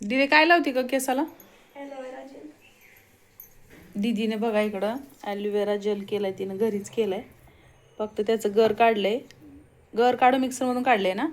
दीदी काय लावते का केसाला? Aloe vera gel. दीदीने बघा इकडं ॲलोवेरा जेल केलाय, तिनं घरीच केलाय. फक्त त्याचं गर काढलंय. गर काढून मिक्सरमधून काढलंय ना.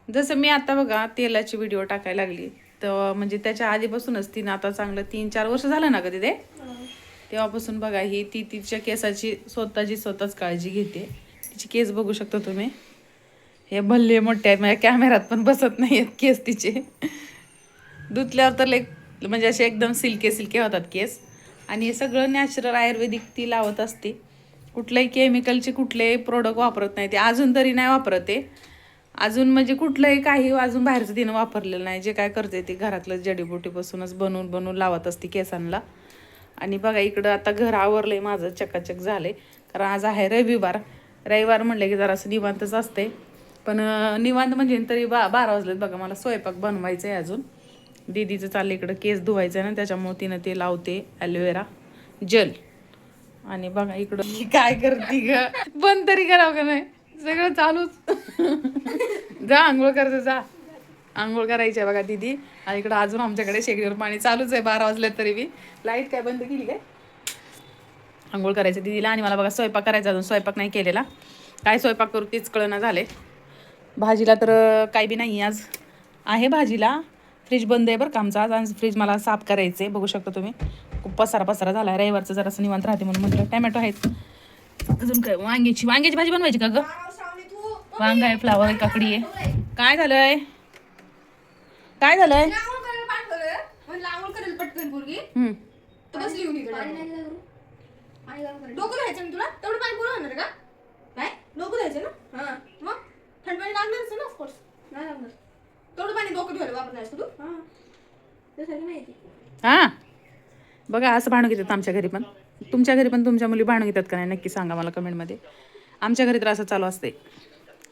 जसं मी आता बघा तेलाची व्हिडिओ टाकायला लागली तर म्हणजे त्याच्या आधीपासूनच तिनं आता चांगलं 3-4 वर्ष झालं ना कधी ते, तेव्हापासून बघा ही ती तिच्या केसाची स्वतःच काळजी घेते. तिची केस बघू शकता तुम्ही, हे भल्ले मोठे आहेत, माझ्या कॅमेऱ्यात पण बसत नाही आहेत केस तिचे. धुतल्यावर तर म्हणजे असे एकदम सिल्के होतात केस. आणि हे सगळं नॅचरल आयुर्वेदिक ती लावत असते. कुठल्याही केमिकलचे कुठलेही प्रोडक्ट वापरत नाही ते, अजून तरी नाही वापरत आहे. अजून म्हणजे कुठलंही काही अजून बाहेरचं तिनं वापरलेलं नाही. जे काय करते ते घरातलं जडीबुटीपासूनच बनवून लावत असते केसांना. आणि बघा इकडं आता घर आवरलंय माझं, चकाचक झालंय. कारण आज आहे रविवार म्हणलं की जरासं निवांतच असते. पण निवांत म्हणजे तरी 12 वाजलेत बघा. मला स्वयंपाक बनवायचा आहे अजून. दीदीचं चाललं इकडं केस धुवायचं आहे ना, त्याच्यामुळे तिनं ते लावते ॲलोवेरा जेल. आणि बघा इकडं काय करते ग, बंद तरी करावं का नाही, सगळं चालूच. जा आंघोळ करते जा. आंघोळ करायची आहे बघा दीदी. आणि इकडं अजून आमच्याकडे शेगडीवर पाणी चालूच आहे 12 वाजले तरी बी. लाईट काय बंद केली काय? आंघोळ करायचं दीदीला. आणि मला बघा स्वयंपाक करायचा, अजून स्वयंपाक नाही केलेला. काय स्वयंपाक करू तीच कळना झाले. भाजीला तर काय बी नाही आज आहे. भाजीला फ्रीज बंद आहे बरं का आमचा आज. आणि फ्रीज मला साफ करायचं आहे, बघू शकता तुम्ही. खूप पसारा झाला आहे. रविवारचं जरासं निवांत राहते म्हणून म्हटलं. टमॅटो आहेत, अजून काय वांग्याची भाजी बनवायची का ग? वांग आहे, फ्लावर आहे, काकडी आहे. काय झालंय? डोकं धुवायचं ना तुला? तेवढं पाणी पुरं होणार का? काय डोकं धुवायचं ना? हां मग थंड पाणी लागणारच ना. ऑफकोर्स नाही लागणार. तेवढं पाणी डोकं धुवायला वापरणार तू? हां त्यासाठी माहिती. हां बघा असं भांडण घेतात आमच्या घरी पण. तुमच्या घरी पण तुमच्या मुली भांडण घेतात का नाही नक्की सांगा मला कमेंटमध्ये. आमच्या घरी तर असं चालू असते.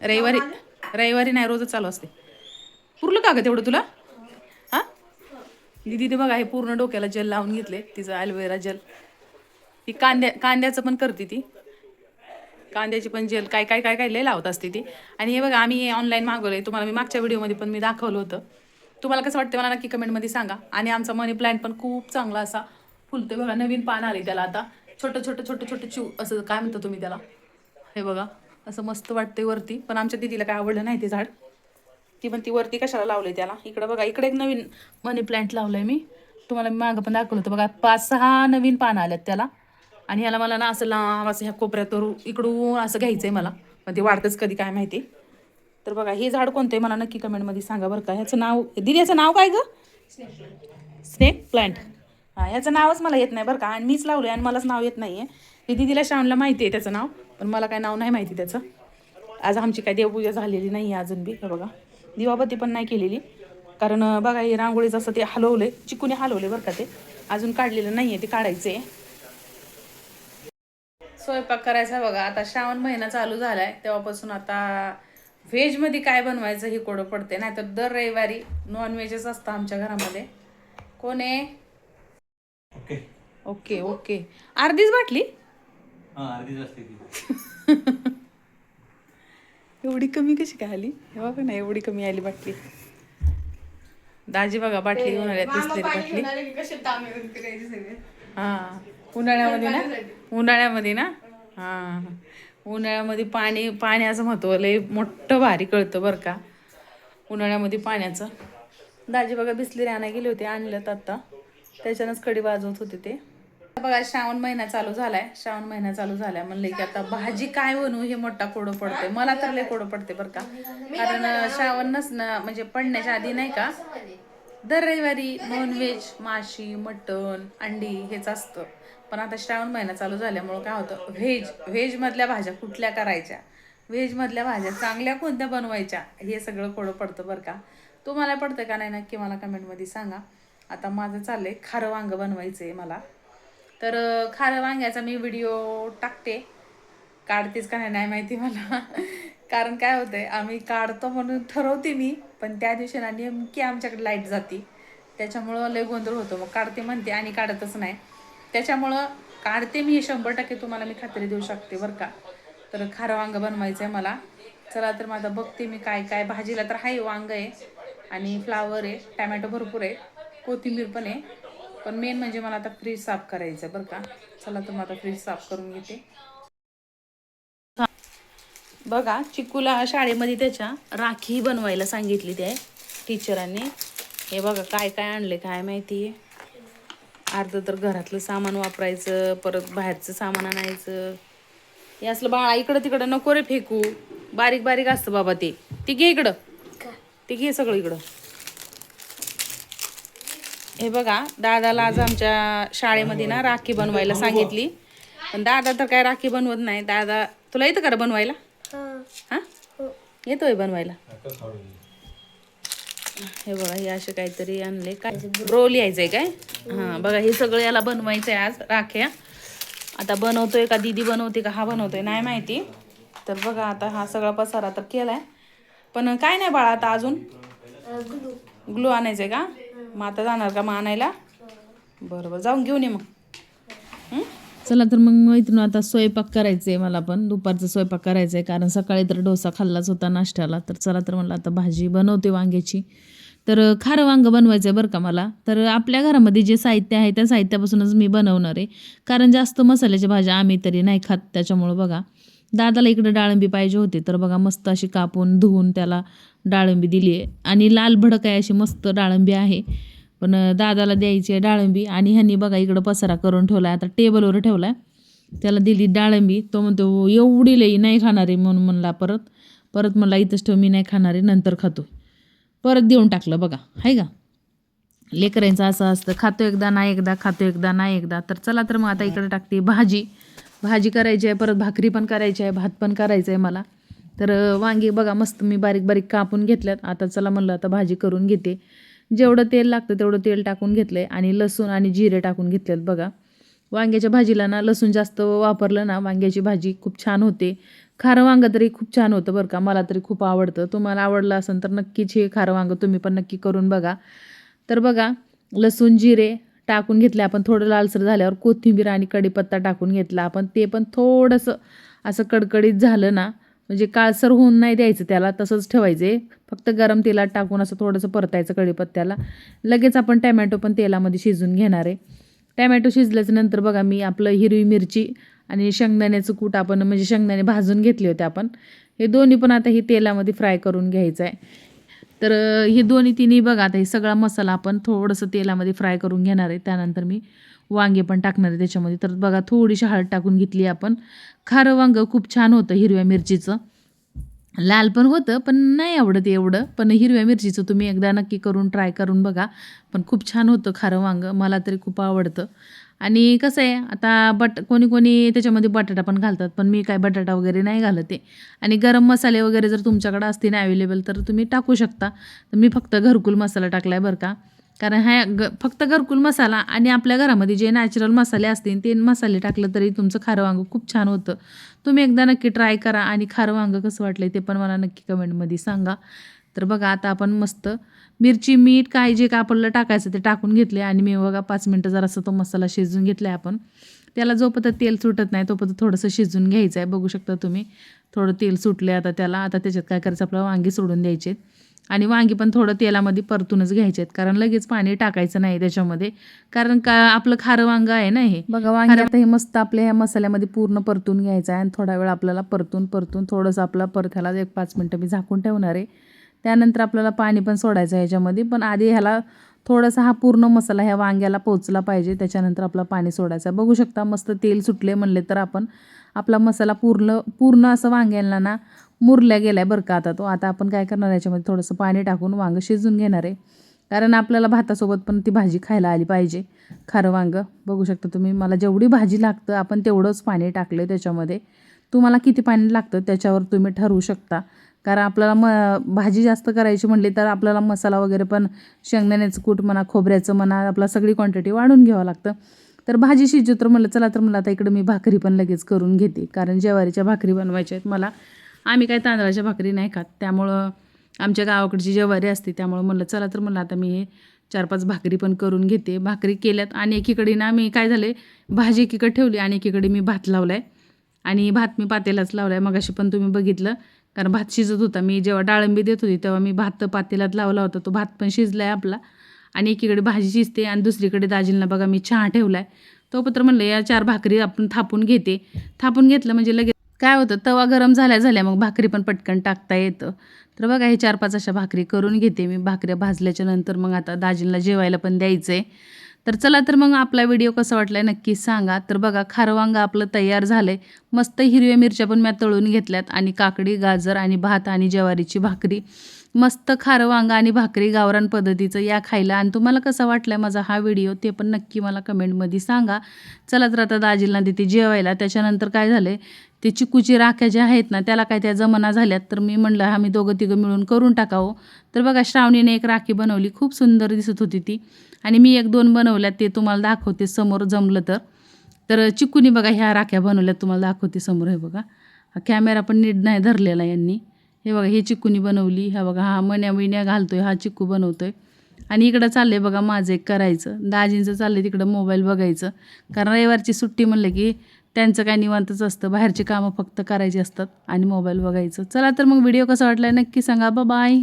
रविवारी नाही, रोजच चालू असते. पुरलं का ग तेवढं तुला? हां दीदी ते बघा हे पूर्ण डोक्याला जेल लावून घेतले, तिचं ॲलोवेरा जेल. ती कांद्याचं पण करते ती. कांद्याची पण जेल काय काय काय काय लय लावत असते ती. आणि हे बघा आम्ही ऑनलाईन मागवलंय, तुम्हाला मी मागच्या व्हिडिओमध्ये पण मी दाखवलं होतं. तुम्हाला कसं वाटतं मला नक्की कमेंटमध्ये सांगा. आणि आमचा मनी प्लांट पण खूप चांगला असा फुलतोय बघा. नवीन पान आले त्याला आता, छोटं चिव असं काय म्हणता तुम्ही त्याला. हे बघा असं मस्त वाटतंय वरती. पण आमच्या दीदीला काय आवडलं नाही ते झाड. ती पण ती वरती कशाला लावलंय त्याला. इकडं बघा, इकडे एक नवीन मनी प्लांट लावलंय मी. तुम्हाला मी मागं पण दाखवलं होतं बघा. 5-6 नवीन पानं आल्यात त्याला. आणि ह्याला मला ना असं लांब असं ह्या कोपऱ्यात इकडून असं घ्यायचंय मला, पण ते वाढतंच कधी काय माहिती. तर बघा हे झाड कोणतं आहे मला नक्की कमेंटमध्ये सांगा बरं का. ह्याचं नाव दीदी, याचं नाव काय ग? Snake plant. हां ह्याचं नावच मला येत नाही बरं का. आणि मीच लावलं आणि मलाच नाव येत नाही आहे. हे दीदीला श्रावणला माहिती आहे त्याचं नाव, पण मला काय नाव नाही माहिती त्याचं. आज आमची काय देवपूजा झालेली नाही आहे अजून बी. हे बघा दिवाबत्ती पण नाही केलेली. कारण बघा हे रांगोळीचं असं ते हलवले, चिकूने हलवले बरं का. ते अजून काढलेलं नाही आहे, ते काढायचं आहे. स्वयंपाक करायचा बघा. आता श्रावण महिना चालू झालाय तेव्हापासून आता व्हेजमध्ये काय बनवायचं हे कोडं पडते. नाही तर दर रविवारी नॉनव्हेजच असतं आमच्या घरामध्ये. कोण आहे? Okay okay. अर्धीच बाटली एवढी कमी कशी काय आली? बघा ना एवढी कमी आली बाटली. दाजी बघा बाटली घेऊन आल्या, बिसलेरी बाटली. हां उन्हाळ्यामध्ये ना. हां उन्हाळ्यामध्ये पाण्याचं महत्त्व लय मोठं भारी कळतं बरं का. उन्हाळ्यामध्ये पाण्याचं. दाजी बघा बिसलेरी आणायला गेले होते, आणलं आता. त्याच्यानंच कडी वाजवत होते ते. बघा श्रावण महिना चालू झालाय म्हणलं की आता भाजी काय बनवू हे मोठा कोडं पडते. मला तर लय कोडं पडते बरं का. कारण श्रावण म्हणजे पडण्याच्या आधी नाही का दर रविवारी नॉनव्हेज, माशी, मटण, अंडी हेच असतं. पण आता श्रावण महिना चालू झाल्यामुळं काय होतं, व्हेजमधल्या भाज्या कुठल्या करायच्या, व्हेजमधल्या भाज्या चांगल्या कोणत्या बनवायच्या, हे सगळं कोडं पडतं बरं का. तुम्हाला पडतं का नाही नक्की मला कमेंटमध्ये सांगा. आता माझं चाललंय खारं वांगं बनवायचं आहे मला. तर खारं वांग्याचा मी व्हिडिओ टाकते. काढतेच का नाही माहिती मला. कारण काय होतंय, आम्ही काढतो म्हणून ठरवते मी, पण त्या दिवशी ना नेमकी आमच्याकडे लाईट जाते. त्याच्यामुळं लय गोंधळ होतो. मग काढते म्हणते आणि काढतच नाही. त्याच्यामुळं काढते मी 100% तुम्हाला मी खात्री देऊ शकते बरं का. तर खारं वांगं बनवायचं आहे मला. चला तर मग आता बघते मी काय काय. भाजीला तर आहे वांग आहे आणि फ्लावर आहे, टमॅटो भरपूर आहे, कोथिंबीर पण आहे. पण मेन म्हणजे मला आता फ्रीज साफ करायचं आहे बरं का. चला तर मग आता फ्रीज साफ करून घेते. बघा चिकूला शाळेमध्ये त्याच्या राखी बनवायला सांगितली ते टीचरांनी. हे बघा काय काय आणले काय माहिती. अर्ध तर घरातलं सामान वापरायचं, परत बाहेरचं सामान आणायचं. हे असलं बाळा इकडं तिकडं नको रे फेकू, बारीक बारीक असतं बाबा ते. ते घे इकडं, ते घे सगळं इकडं. हे बघा दादाला आज आमच्या शाळेमध्ये ना राखी बनवायला सांगितली. पण दादा तर काय राखी बनवत नाही. दादा तुला येतं का बनवायला? हा येतोय बनवायला. हे बघा हे असे काहीतरी आणले. काय रो लिहायचंय काय? हा बघा हे सगळं याला बनवायचंय आज राख्या. आता बनवतोय का दीदी बनवते का हा बनवतोय नाही माहिती. तर बघा आता हा सगळा पसारा तर केलाय. पण काय नाही बाळा आता अजून ग्लू आणायचंय का? मग आता जाणार का मग आणायला? बरोबर जाऊन घेऊन ये मग. चला तर मग इथून आता स्वयंपाक करायचा आहे. मला पण दुपारचा स्वयंपाक करायचा आहे कारण सकाळी तर डोसा खाल्लाच होता नाश्त्याला. तर चला तर मला आता भाजी बनवते वांग्याची. तर खारं वांगं बनवायचं आहे बरं का मला. तर आपल्या घरामध्ये जे साहित्य आहे त्या साहित्यापासूनच मी बनवणार आहे. कारण जास्त मसाल्याच्या भाज्या आम्ही तरी नाही खात. त्याच्यामुळं बघा दादाला इकडे डाळिंबी पाहिजे होती. तर बघा मस्त अशी कापून धुवून त्याला डाळिंबी दिली आहे. आणि लाल भडक आहे अशी मस्त डाळिंबी आहे. पण दादाला द्यायची आहे डाळिंबी. आणि ह्यांनी बघा इकडं पसारा करून ठेवला आहे. आता टेबलवर ठेवला आहे. त्याला दिली डाळिंबी. तो म्हणतो एवढी लई नाही खाणार आहे म्हणून म्हणला परत म्हणला इथंच ठेव मी नाही खाणार आहे नंतर खातो. परत देऊन टाकलं बघा आहे का. लेकरांचं असं असतं, खातो एकदा नाही एकदा, खातो एकदा नाही एकदा. तर चला तर मग आता इकडे टाकते भाजी करायची आहे. परत भाकरी पण करायची आहे, भात पण करायचं आहे मला. तर वांगी बघा मस्त मी बारीक बारीक कापून घेतल्यात. आता चला म्हणलं आता भाजी करून घेते. जेवढं तेल लागतं तेवढं तेल टाकून घेतलं आहे आणि लसूण आणि जिरे टाकून घेतलेत बघा. वांग्याच्या भाजीला ना लसूण जास्त वापरलं ना वांग्याची भाजी खूप छान होते. खारं वांगं तरी खूप छान होतं बरं का. मला तरी खूप आवडतं. तुम्हाला आवडलं असेल तर नक्कीच हे खारं वांगं तुम्ही पण नक्की करून बघा. तर बघा लसूण जिरे टाकून घेतले आपण. थोडं लालसर झाल्यावर कोथिंबीर आणि कढीपत्ता टाकून घेतला आपण. ते पण थोडंसं असं कडकडीत झालं ना म्हणजे काळसर होऊन नाही द्यायचं त्याला, तसंच ठेवायचे. फक्त गरम तेलात टाकून असं थोडंसं परतायचं कढीपत्त्याला. लगेच आपण टमॅटो पण तेलामध्ये शिजून घेणार आहे. टमॅटो शिजल्याच्या नंतर बघा मी आपलं हिरवी मिरची आणि शेंगदाण्याचं कूट आपण म्हणजे शेंगदाणे भाजून घेतले होते आपण. हे दोन्ही पण आता ही तेलामध्ये फ्राय करून घ्यायचं आहे. तर हे दोन्ही तिन्ही बघा आता हे सगळा मसाला आपण थोडंसं तेलामध्ये फ्राय करून घेणार आहे. त्यानंतर मी वांगे पण टाकणार आहे त्याच्यामध्ये. तर बघा थोडीशी हळद टाकून घेतली आपण. खारं वांगं खूप छान होतं हिरव्या मिरचीचं. लाल पण होतं पण नाही आवडत एवढं. पण हिरव्या मिरचीचं तुम्ही एकदा नक्की करून ट्राय करून बघा. पण खूप छान होतं खारं वांगं. मला तरी खूप आवडतं. आणि कसं आहे आता कोणी कोणी त्याच्यामध्ये बटाटा पण घालतात. पण मी काय बटाटा वगैरे नाही घालत आहे. आणि गरम मसाले वगैरे जर तुमच्याकडे असतील अवेलेबल तर तुम्ही टाकू शकता. तर मी फक्त घरकुल मसाला टाकला आहे बरं का. कारण फक्त घरकुल मसाला आणि आपल्या घरामध्ये जे नॅचरल मसाले असतील ते मसाले टाकलं तरी तुमचं खारं वांगं खूप छान होतं. तुम्ही एकदा नक्की ट्राय करा. आणि खारं वांगं कसं वाटलं ते पण मला नक्की कमेंटमध्ये सांगा. तर बघा आता आपण मस्त मिरची मीठ काय जे का आपल्याला टाकायचं ते टाकून घेतले. आणि मी बघा 5 मिनटं जरासा तो मसाला शिजून घेतला आहे आपण. त्याला जोपर्यंत तेल सुटत नाही तोपर्यंत थोडंसं शिजून घ्यायचं आहे. बघू शकता तुम्ही थोडं तेल सुटले आता त्याला. आता त्याच्यात काय करायचं आपल्याला वांगी सोडून द्यायचे. आणि वांगी पण थोडं तेलामध्ये परतूनच घ्यायचे आहेत. कारण लगेच पाणी टाकायचं नाही त्याच्यामध्ये. कारण का आपलं खारं वांगं आहे ना हे. बघा वांगी आता हे मस्त आपल्या ह्या मसाल्यामध्ये पूर्ण परतून घ्यायचं आहे. आणि थोडा वेळ आपल्याला परतून थोडंसं आपला ह्याला 1-5 मिनटं मी झाकून ठेवणार आहे. त्यानंतर आपल्याला पाणी पण सोडायचं आहे ह्याच्यामध्ये. पण आधी ह्याला थोडासा हा पूर्ण मसाला ह्या वांग्याला पोचला पाहिजे. त्याच्यानंतर आपला पाणी सोडायचं आहे. बघू शकता मस्त तेल सुटले म्हणले तर आपण आपला मसाला पूर्ण असं वांग्याला ना मुरल्या गेलाय बरं का. आता आपण काय करणार याच्यामध्ये थोडंसं पाणी टाकून वांगं शिजून घेणार आहे. कारण आपल्याला भातासोबत पण ती भाजी खायला आली पाहिजे. खारं वांगं बघू शकता तुम्ही. मला जेवढी भाजी लागतं आपण तेवढंच पाणी टाकलं त्याच्यामध्ये. तुम्हाला किती पाणी लागतं त्याच्यावर तुम्ही ठरवू शकता. कारण आपल्याला भाजी जास्त करायची म्हटली तर आपल्याला मसाला वगैरे पण शेंगदाण्याचं कूट म्हणा खोबऱ्याचं म्हणा आपला सगळी क्वांटिटी वाढून घ्यावं लागतं. तर भाजी शिजू तर म्हणलं चला तर म्हणलं आता इकडं मी भाकरी पण लगेच करून घेते. कारण ज्वारीच्या भाकरी बनवायच्या आहेत मला. आम्ही काय तांदळाच्या भाकरी नाही खात. त्यामुळं आमच्या गावाकडची ज्वारी असते. त्यामुळं म्हणलं चला तर म्हणलं आता मी 4-5 भाकरी पण करून घेते. भाकरी केल्यात आणि एकीकडे ना मी काय झाले भाजी एकीकडे ठेवली आणि एकीकडे मी भात लावला आहे. आणि भात मी पातेलाच लावला आहे. मगाशी पण तुम्ही बघितलं कारण भात शिजत होता. मी जेव्हा डाळिंबी देत होती तेव्हा मी भात पातेल्यात लावला होता. तो भात पण शिजला आहे आपला आणि एकीकडे भाजी शिजते आणि दुसरीकडे दाजींना बघा मी चहा ठेवला आहे. तो पत्र म्हणलं या 4 भाकरी आपण थापून घेते. थापून घेतलं म्हणजे लगेच काय होतं, तवा गरम झाल्या मग भाकरी पण पटकन टाकता येतं. तर बघा हे 4-5 अशा भाकरी करून घेते मी. भाकऱ्या भाजल्याच्या नंतर मग आता दाजींना जेवायला पण द्यायचं आहे. तर चला तर मग आपला व्हिडिओ कसा वाटला आहे नक्की सांगा. तर बघा खारं वांगं आपलं तयार झालं आहे. मस्त हिरव्या मिरच्या पण मी तळून घेतल्यात आणि काकडी, गाजर आणि भात आणि ज्वारीची भाकरी. मस्त खारं वांगं आणि भाकरी गावरान पद्धतीचं या खायला. आणि तुम्हाला कसा वाटला माझा हा व्हिडिओ ते पण नक्की मला कमेंटमध्ये सांगा. चला तर आता दाजींना देते जेवायला. त्याच्यानंतर काय झालं आहे, ते चिकूची राख्या ज्या आहेत ना त्याला काय त्या जमना झाल्यात. तर मी म्हणलं आम्ही दोघं तिघं मिळून करून टाकावं. तर बघा श्रावणीने एक राखी बनवली, खूप सुंदर दिसत होती ती. आणि मी 1-2 बनवल्यात, ते तुम्हाला दाखवते समोर जमलं तर. तर चिकूनी बघा ह्या राख्या बनवल्यात, तुम्हाला दाखवते समोर. हे बघा हा कॅमेरा पण नीट नाही धरलेला यांनी. हे बघा हे चिकूनी बनवली. हा बघा हा मण्या घालतोय, हा चिकू बनवतोय. आणि इकडं चाललंय बघा माझं एक करायचं. दाजींचं चाललंय तिकडं मोबाईल बघायचं. कारण रविवारची सुट्टी म्हणलं की त्यांचं काय निवांतच असतं, बाहेरची कामं फक्त करायची असतात आणि मोबाईल बघायचं. चला तर मग व्हिडिओ कसा वाटला नक्की सांगा. बाय.